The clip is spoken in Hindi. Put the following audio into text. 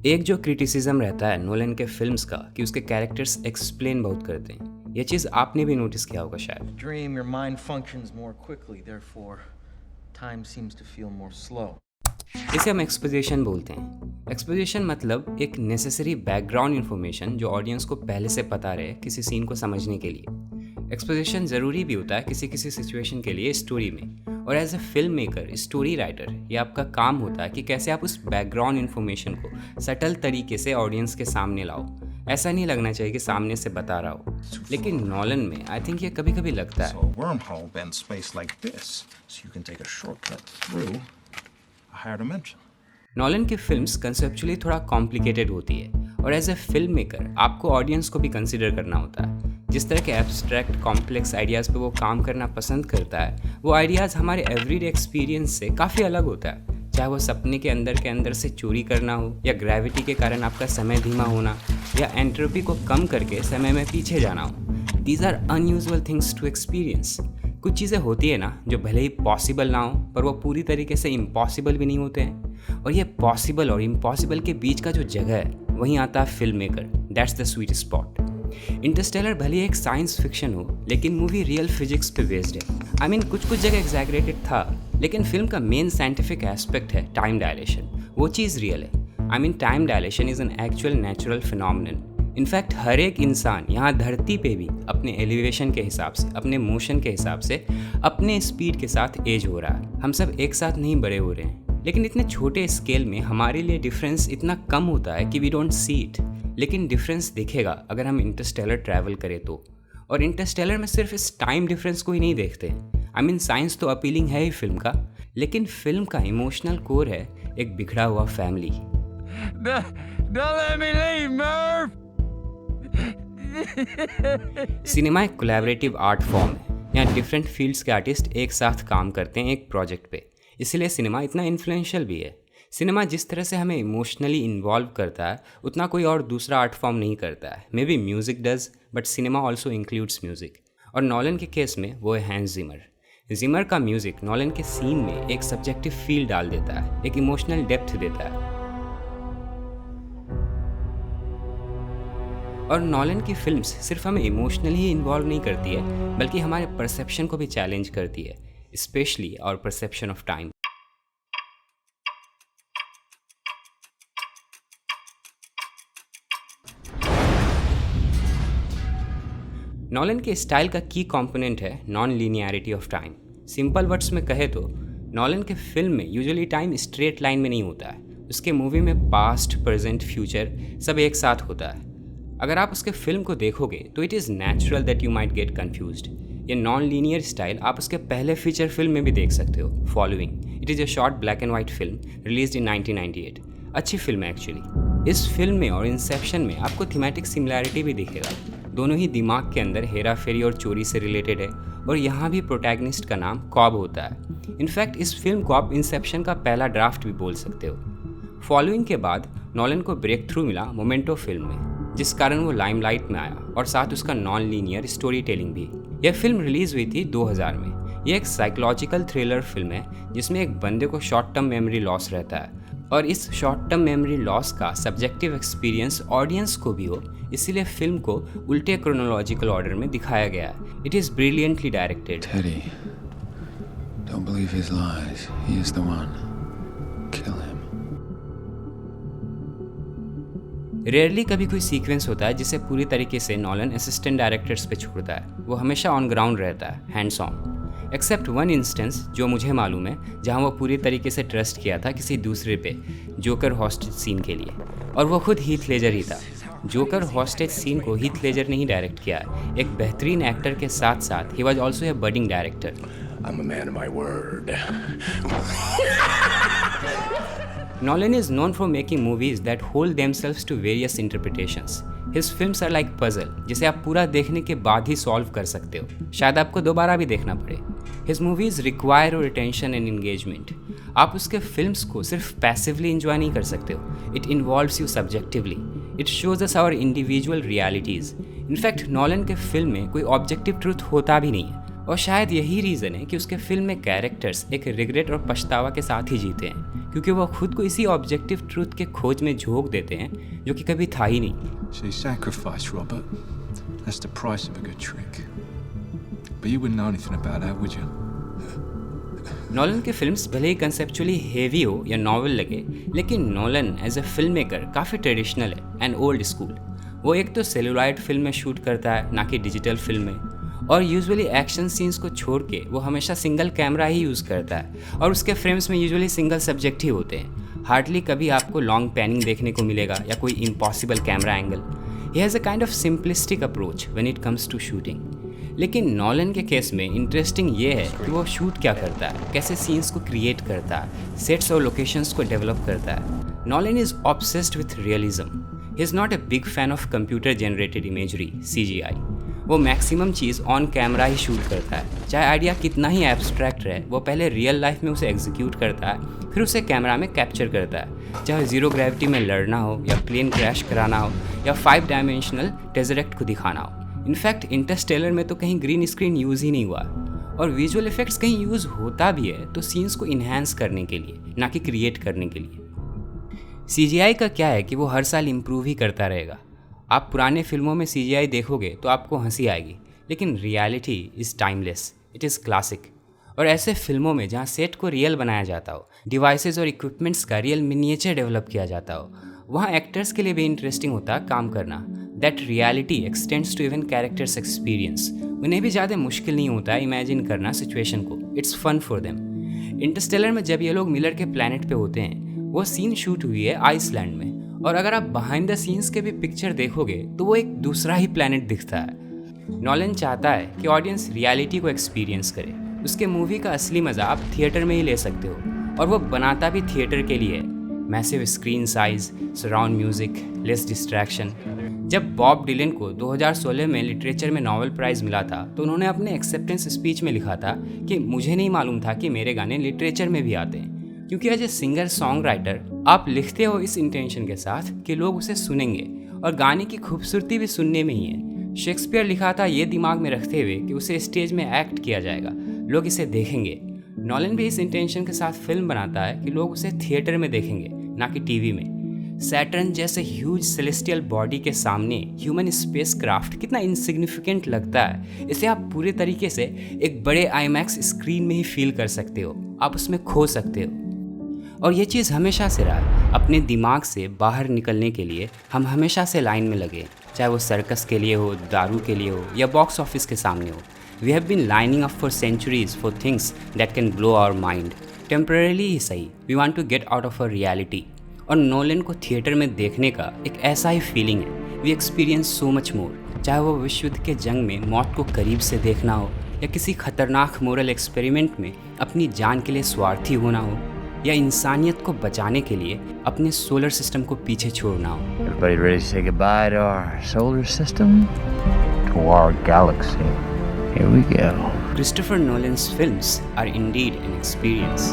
एक जो क्रिटिसिज्म रहता है नोलन के फिल्म्स का कि उसके कैरेक्टर्स एक्सप्लेन बहुत करते हैं। ये चीज़ आपने भी नोटिस किया होगा शायद। Dream, your mind functions more quickly, therefore time seems to feel more slow. इसे हम एक्सपोजिशन बोलते हैं। एक्सपोजिशन मतलब एक नेसेसरी बैकग्राउंड इन्फॉर्मेशन जो ऑडियंस को पहले से पता रहे किसी सीन को समझने के लिए। एक्सपोजिशन ज़रूरी भी होता है किसी किसी सिचुएशन के लिए स्टोरी में, और as a film maker, story writer, ये आपका काम होता है कि कैसे आप उस बैकग्राउंड इन्फॉर्मेशन को सटल तरीके से ऑडियंस के सामने लाओ। ऐसा नहीं लगना चाहिए कि सामने से बता रहा हो, लेकिन नॉलन में आई थिंक ये कभी कभी लगता है। So a wormhole bends space like this, so you can take a shortcut through a higher dimension. Nolan की फिल्म्स कंसेप्चुअली थोड़ा कॉम्प्लिकेटेड होती है, और एज ए फिल्म मेकर आपको ऑडियंस को भी कंसिडर करना होता है। जिस तरह के एब्स्ट्रैक्ट कॉम्प्लेक्स आइडियाज़ पे वो काम करना पसंद करता है, वो आइडियाज़ हमारे एवरीडे एक्सपीरियंस से काफ़ी अलग होता है। चाहे वो सपने के अंदर से चोरी करना हो, या ग्रेविटी के कारण आपका समय धीमा होना, या एंट्रोपी को कम करके समय में पीछे जाना हो। These are unusual things to experience. कुछ चीज़ें होती है ना जो भले ही पॉसिबल ना हो, पर वो पूरी तरीके से इम्पॉसिबल भी नहीं होते हैं। और ये पॉसिबल और इम्पॉसिबल के बीच का जो जगह है, वहीं आता है film maker. That's the sweet spot. Interstellar भले ही एक साइंस फिक्शन हो, लेकिन मूवी रियल फिजिक्स पे बेस्ड है। आई मीन कुछ जगह एग्जैगरेटेड था, लेकिन फिल्म का मेन साइंटिफिक एस्पेक्ट है टाइम डायलेशन। वो चीज़ रियल है। I mean time dilation is an actual natural phenomenon. In fact हर एक इंसान यहाँ धरती पे भी अपने एलिवेशन के हिसाब से, अपने मोशन के हिसाब से, अपने स्पीड के साथ एज हो रहा है। हम सब एक साथ नहीं बड़े हो रहे हैं, लेकिन इतने छोटे स्केल में हमारे लिए डिफरेंस इतना कम होता है कि वी डोंट सी इट। लेकिन डिफरेंस दिखेगा अगर हम इंटरस्टेलर ट्रैवल करें तो। और इंटरस्टेलर में सिर्फ इस टाइम डिफरेंस को ही नहीं देखते। आई मीन साइंस तो अपीलिंग है ही फिल्म का, लेकिन फिल्म का इमोशनल कोर है एक बिखरा हुआ family. Don't let me leave, Murph! Cinema एक कोलैबोरेटिव आर्ट फॉर्म है। यहाँ डिफरेंट फील्ड्स के आर्टिस्ट एक साथ काम करते हैं एक प्रोजेक्ट पे, इसलिए सिनेमा इतना इन्फ्लुएंशियल भी है। सिनेमा जिस तरह से हमें इमोशनली इन्वॉल्व करता है, उतना कोई और दूसरा आर्ट फॉर्म नहीं करता है। May be music does, but cinema also includes music. और नॉलन के केस में वो है हैंस जिमर। जिमर का म्यूज़िक नॉलन के सीन में एक सब्जेक्टिव फील डाल देता है, एक इमोशनल डेप्थ देता है। और नॉलन की फिल्म्स सिर्फ हमें इमोशनली ही इन्वॉल्व नहीं करती है, बल्कि हमारे परसेप्शन को भी चैलेंज करती है, स्पेशली और परसेप्शन ऑफ टाइम। नॉलन के स्टाइल का की कंपोनेंट है non linearity of time. Simple words में कहे तो नॉलन के फिल्म में यूजुअली टाइम स्ट्रेट लाइन में नहीं होता है। उसके मूवी में पास्ट, प्रेजेंट, फ्यूचर सब एक साथ होता है। अगर आप उसके फिल्म को देखोगे तो it is natural that you might get confused. ये नॉन लीनियर स्टाइल आप उसके पहले फीचर फिल्म में भी देख सकते हो, following. It is a short black and white film released in 1998। अच्छी फिल्म है एक्चुअली। इस फिल्म में और इंसेप्शन में आपको थीमेटिक सिमिलैरिटी भी दिखेगा। दोनों ही दिमाग के अंदर हेरा फेरी और चोरी से रिलेटेड है, और यहाँ भी प्रोटैगनिस्ट का नाम कॉब होता है। इनफैक्ट इस फिल्म को आप इंसेप्शन का पहला ड्राफ्ट भी बोल सकते हो। फॉलोइंग के बाद नॉलन को ब्रेक थ्रू मिला मोमेंटो फिल्म में, जिस कारण वो लाइमलाइट में आया, और साथ उसका नॉन लीनियर स्टोरी टेलिंग भी। यह फिल्म रिलीज हुई थी 2000 में। यह एक साइकोलॉजिकल थ्रिलर फिल्म है जिसमें एक बंदे को शॉर्ट टर्म मेमोरी लॉस रहता है, और इस शॉर्ट टर्म मेमोरी लॉस का सब्जेक्टिव एक्सपीरियंस ऑडियंस को भी हो, इसीलिए फिल्म को उल्टे क्रोनोलॉजिकल ऑर्डर में दिखाया गया है। It is brilliantly directed. Teddy, don't believe his lies. He is the one. Kill him. Rarely कभी कोई सीक्वेंस होता है जिसे पूरी तरीके से नॉलन असिस्टेंट डायरेक्टर्स पे छोड़ता है। वो हमेशा ऑन ग्राउंड रहता है, hands on. Except one instance जो मुझे मालूम है, जहाँ वो पूरी तरीके से ट्रस्ट किया था किसी दूसरे पे, जोकर हॉस्टेज सीन के लिए, और वो खुद हीथ लेजर ही था। जोकर हॉस्टेज सीन को हीथ लेजर ने ही डायरेक्ट किया है। एक बेहतरीन एक्टर के साथ साथ he was also a budding director. I'm a man of my word. Nolan is known for making movies that hold themselves to various interpretations. His films are like puzzle, जिसे आप पूरा देखने के बाद ही सॉल्व कर सकते हो, शायद आपको दोबारा भी देखना पड़े। His movies require your attention and engagement. आप उसके फिल्म्स को सिर्फ पैसिवली इंजॉय नहीं कर सकते हो, it involves you subjectively. It shows us our individual realities. In fact Nolan के फिल्म में कोई ऑब्जेक्टिव ट्रूथ होता भी नहीं है, और शायद यही रीज़न है कि उसके फिल्म में कैरेक्टर्स एक रिग्रेट और पछतावा के साथ ही जीते हैं, क्योंकि वो खुद को इसी ऑब्जेक्टिव ट्रूथ के खोज में झोंक देते हैं जो कि कभी था ही नहीं। She sacrificed, Robert. That's the price of a good trick. But you wouldn't know anything about that, would you? Nolan के फिल्म्स भले ही कंसेप्चुअली हेवी हो या नॉवल लगे, लेकिन Nolan as a film maker काफ़ी ट्रेडिशनल है एंड ओल्ड स्कूल। वो एक तो सेलुलॉइड फिल्म में शूट करता है, ना कि डिजिटल फिल्म में, और यूजुअली एक्शन सीन्स को छोड़ के वो हमेशा सिंगल कैमरा ही यूज़ करता है, और उसके फ्रेम्स में यूजुअली सिंगल सब्जेक्ट ही होते हैं। हार्डली कभी आपको लॉन्ग पैनिंग देखने को मिलेगा या कोई impossible camera angle. He has a kind of simplistic approach when it comes to shooting. लेकिन नॉलन के केस में इंटरेस्टिंग ये है कि वो शूट क्या करता है, कैसे सीन्स को क्रिएट करता है, सेट्स और लोकेशंस को डेवलप करता है। Nolan is obsessed with realism. He is not a big fan of computer generated imagery, CGI। वो maximum cheese on camera he shoot करता है। चाहे आइडिया कितना ही एब्स्ट्रैक्ट रहे, वो पहले रियल लाइफ में उसे एग्जीक्यूट करता है, फिर उसे कैमरा में कैप्चर करता है। चाहे ज़ीरो ग्रेविटी में लड़ना हो, या प्लेन क्रैश कराना हो, या 5 डायमेंशनल टेजरेक्ट को दिखाना हो। इनफैक्ट इंटरस्टेलर में तो कहीं ग्रीन स्क्रीन यूज़ ही नहीं हुआ, और विजुअल इफेक्ट्स कहीं यूज़ होता भी है तो सीन्स को इन्हांस करने के लिए, ना कि क्रिएट करने के लिए। CGI का क्या है कि वो हर साल इम्प्रूव ही करता रहेगा। आप पुराने फिल्मों में CGI देखोगे तो आपको हंसी आएगी, लेकिन reality is timeless, it is classic. और ऐसे फिल्मों में जहाँ सेट को रियल बनाया जाता हो, डिवाइसेस और इक्विपमेंट्स का रियल मिनिएचर डेवलप किया जाता हो, वहाँ एक्टर्स के लिए भी इंटरेस्टिंग होता है काम करना। That reality extends to even characters experience. उन्हें भी ज़्यादा मुश्किल नहीं होता है इमेजिन करना सिचुएशन को, it's fun for them. Interstellar में जब ये लोग मिलर के प्लैनेट पे होते हैं, वो सीन शूट हुई है आइसलैंड में, और अगर आप बिहाइंड द सीन्स के भी पिक्चर देखोगे तो वो एक दूसरा ही प्लैनेट दिखता है। नॉलन चाहता है कि ऑडियंस रियलिटी को एक्सपीरियंस करे। उसके मूवी का असली मज़ा आप थिएटर में ही ले सकते हो, और वो बनाता भी थिएटर के लिए। Massive screen size, surround music, less distraction. जब बॉब डिलन को 2016 में लिटरेचर में नोबेल प्राइज़ मिला था, तो उन्होंने अपने एक्सेप्टेंस स्पीच में लिखा था कि मुझे नहीं मालूम था कि मेरे गाने लिटरेचर में भी आते हैं, क्योंकि as a singer song writer आप लिखते हो इस इंटेंशन के साथ कि लोग उसे सुनेंगे, और गाने की खूबसूरती भी सुनने में ही है। शेक्सपियर लिखा था ये दिमाग में रखते हुए कि उसे स्टेज में एक्ट किया जाएगा, लोग इसे देखेंगे। नॉलन भी इस इंटेंशन के साथ फिल्म बनाता है कि लोग उसे थिएटर में देखेंगे, ना कि टीवी में। सैटर्न जैसे ह्यूज सेलेस्टियल बॉडी के सामने ह्यूमन स्पेस क्राफ्ट कितना इनसिग्निफिकेंट लगता है, इसे आप पूरे तरीके से एक बड़े IMAX स्क्रीन में ही फील कर सकते हो, आप उसमें खो सकते हो। और ये चीज़ हमेशा से रहा है, अपने दिमाग से बाहर निकलने के लिए हम हमेशा से लाइन में लगे, चाहे वो सर्कस के लिए हो, दारू के लिए हो, या बॉक्स ऑफिस के सामने हो। We have been lining up for centuries for things that can blow our mind, temporarily ही सही। We want to get out of a reality. और नॉलन को थिएटर में देखने का एक ऐसा ही फीलिंग है। We experience so much more, चाहे वो विश्व युद्ध के जंग में मौत को करीब से देखना हो, या किसी खतरनाक मोरल एक्सपेरिमेंट में अपनी जान के लिए स्वार्थी होना हो, या इंसानियत को बचाने के लिए अपने सोलर सिस्टम को पीछे छोड़ना हो। Everybody ready to say goodbye to our solar system? To our galaxy. Here we go. Christopher Nolan's films are indeed an experience.